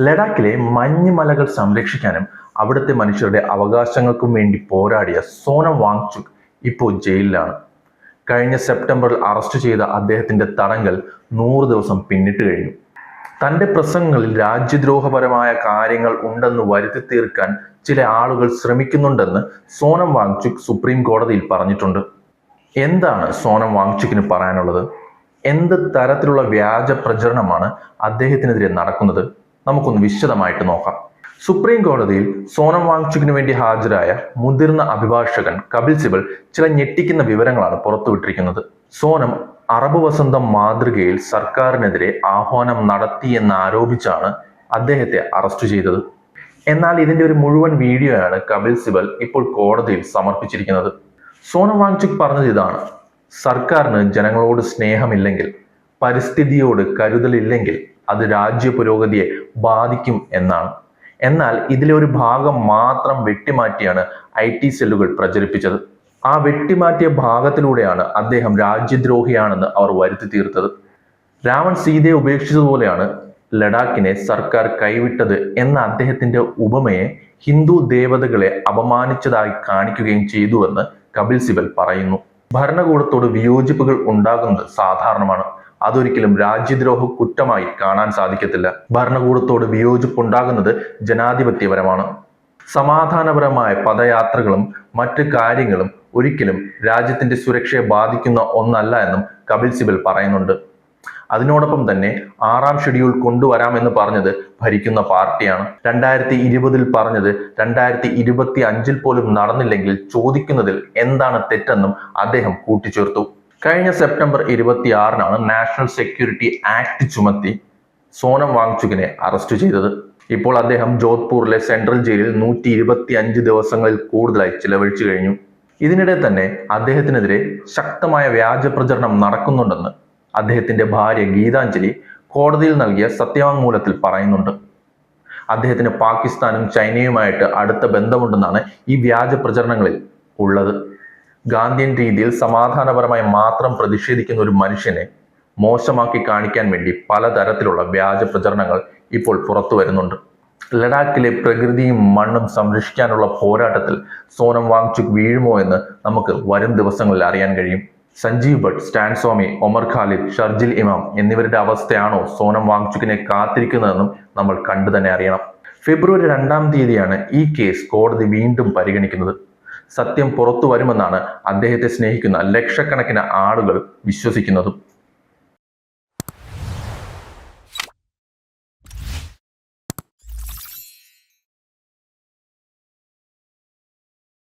ലഡാക്കിലെ മഞ്ഞുമലകൾ സംരക്ഷിക്കാനും അവിടുത്തെ മനുഷ്യരുടെ അവകാശങ്ങൾക്കും വേണ്ടി പോരാടിയ സോനം വാങ്ചുക് ഇപ്പോൾ ജയിലിലാണ്. കഴിഞ്ഞ സെപ്റ്റംബറിൽ അറസ്റ്റ് ചെയ്ത അദ്ദേഹത്തിന്റെ തടങ്കൽ 100 ദിവസം പിന്നിട്ട് കഴിഞ്ഞു. തന്റെ പ്രസംഗങ്ങളിൽ രാജ്യദ്രോഹപരമായ കാര്യങ്ങൾ ഉണ്ടെന്ന് വരുത്തി തീർക്കാൻ ചില ആളുകൾ ശ്രമിക്കുന്നുണ്ടെന്ന് സോനം വാങ്ചുക് സുപ്രീം കോടതിയിൽ പറഞ്ഞിട്ടുണ്ട്. എന്താണ് സോനം വാങ്ചുക്കിന് പറയാനുള്ളത്? എന്ത് തരത്തിലുള്ള വ്യാജ പ്രചരണമാണ് അദ്ദേഹത്തിനെതിരെ നടക്കുന്നത്? നമുക്കൊന്ന് വിശദമായിട്ട് നോക്കാം. സുപ്രീം കോടതിയിൽ സോനം വാങ്ചുക്കിന് വേണ്ടി ഹാജരായ മുതിർന്ന അഭിഭാഷകൻ കപിൽ സിബൽ ചില ഞെട്ടിക്കുന്ന വിവരങ്ങളാണ് പുറത്തുവിട്ടിരിക്കുന്നത്. സോനം അറബ് വസന്തം മാതൃകയിൽ സർക്കാരിനെതിരെ ആഹ്വാനം നടത്തിയെന്നാരോപിച്ചാണ് അദ്ദേഹത്തെ അറസ്റ്റ് ചെയ്തത്. എന്നാൽ ഇതിന്റെ ഒരു മുഴുവൻ വീഡിയോയാണ് കപിൽ സിബൽ ഇപ്പോൾ കോടതിയിൽ സമർപ്പിച്ചിരിക്കുന്നത്. സോനം വാങ്ചുക് പറഞ്ഞത് ഇതാണ്: സർക്കാരിന് ജനങ്ങളോട് സ്നേഹമില്ലെങ്കിൽ, പരിസ്ഥിതിയോട് കരുതലില്ലെങ്കിൽ അത് രാജ്യ പുരോഗതിയെ ബാധിക്കും എന്നാണ്. എന്നാൽ ഇതിലെ ഒരു ഭാഗം മാത്രം വെട്ടിമാറ്റിയാണ് IT സെല്ലുകൾ പ്രചരിപ്പിച്ചത്. ആ വെട്ടിമാറ്റിയ ഭാഗത്തിലൂടെയാണ് അദ്ദേഹം രാജ്യദ്രോഹിയാണെന്ന് അവർ വരുത്തി തീർത്തത്. രാവൺ സീതയെ ഉപേക്ഷിച്ചതുപോലെയാണ് ലഡാക്കിനെ സർക്കാർ കൈവിട്ടത് എന്ന അദ്ദേഹത്തിന്റെ ഉപമയെ ഹിന്ദു ദേവതകളെ അപമാനിച്ചതായി കാണിക്കുകയും ചെയ്തുവെന്ന് കപിൽ സിബൽ പറയുന്നു. ഭരണകൂടത്തോട് വിയോജിപ്പുകൾ ഉണ്ടാകുന്നത് സാധാരണമാണ്. അതൊരിക്കലും രാജ്യദ്രോഹ കുറ്റമായി കാണാൻ സാധിക്കത്തില്ല. ഭരണകൂടത്തോട് വിയോജിപ്പുണ്ടാകുന്നത് ജനാധിപത്യപരമാണ്. സമാധാനപരമായ പദയാത്രകളും മറ്റു കാര്യങ്ങളും ഒരിക്കലും രാജ്യത്തിന്റെ സുരക്ഷയെ ബാധിക്കുന്ന ഒന്നല്ല എന്നും കപിൽ സിബൽ പറയുന്നുണ്ട്. അതിനോടൊപ്പം തന്നെ 6ാം ഷെഡ്യൂൾ കൊണ്ടുവരാമെന്ന് പറഞ്ഞത് ഭരിക്കുന്ന പാർട്ടിയാണ്. 2020 പറഞ്ഞത് 2025 പോലും നടന്നില്ലെങ്കിൽ ചോദിക്കുന്നതിൽ എന്താണ് തെറ്റെന്നും അദ്ദേഹം കൂട്ടിച്ചേർത്തു. കഴിഞ്ഞ സെപ്റ്റംബർ 26 നാഷണൽ സെക്യൂരിറ്റി ആക്ട് ചുമത്തി സോനം വാങ്ചുകിനെ അറസ്റ്റ് ചെയ്തത്. ഇപ്പോൾ അദ്ദേഹം ജോധ്പൂരിലെ സെൻട്രൽ ജയിലിൽ 125 ദിവസങ്ങളിൽ കൂടുതലായി ചിലവഴിച്ചു കഴിഞ്ഞു. ഇതിനിടെ തന്നെ അദ്ദേഹത്തിനെതിരെ ശക്തമായ വ്യാജ പ്രചരണം നടക്കുന്നുണ്ടെന്ന് അദ്ദേഹത്തിന്റെ ഭാര്യ ഗീതാഞ്ജലി കോടതിയിൽ നൽകിയ സത്യവാങ്മൂലത്തിൽ പറയുന്നുണ്ട്. അദ്ദേഹത്തിന് പാകിസ്ഥാനും ചൈനയുമായിട്ട് അടുത്ത ബന്ധമുണ്ടെന്നാണ് ഈ വ്യാജ പ്രചരണങ്ങളിൽ ഉള്ളത്. ഗാന്ധിയൻ രീതിയിൽ സമാധാനപരമായി മാത്രം പ്രതിഷേധിക്കുന്ന ഒരു മനുഷ്യനെ മോശമാക്കി കാണിക്കാൻ വേണ്ടി പലതരത്തിലുള്ള വ്യാജ പ്രചരണങ്ങൾ ഇപ്പോൾ പുറത്തു വരുന്നുണ്ട്. ലഡാക്കിലെ പ്രകൃതിയും മണ്ണും സംരക്ഷിക്കാനുള്ള പോരാട്ടത്തിൽ സോനം വാങ്ചുക് വീഴുമോ എന്ന് നമുക്ക് വരും ദിവസങ്ങളിൽ അറിയാൻ കഴിയും. സഞ്ജീവ് ഭട്ട്, സ്റ്റാൻ സ്വാമി, ഒമർ ഖാലിദ്, ഷർജിൽ ഇമാം എന്നിവരുടെ അവസ്ഥയാണോ സോനം വാങ്ചുക്കിനെ കാത്തിരിക്കുന്നതെന്നും നമ്മൾ കണ്ടു തന്നെ അറിയണം. ഫെബ്രുവരി 2-ാം തീയതിയാണ് ഈ കേസ് കോടതി വീണ്ടും പരിഗണിക്കുന്നത്. സത്യം പുറത്തു വരുമെന്നാണ് അദ്ദേഹത്തെ സ്നേഹിക്കുന്ന ലക്ഷക്കണക്കിന് ആളുകൾ വിശ്വസിക്കുന്നതും.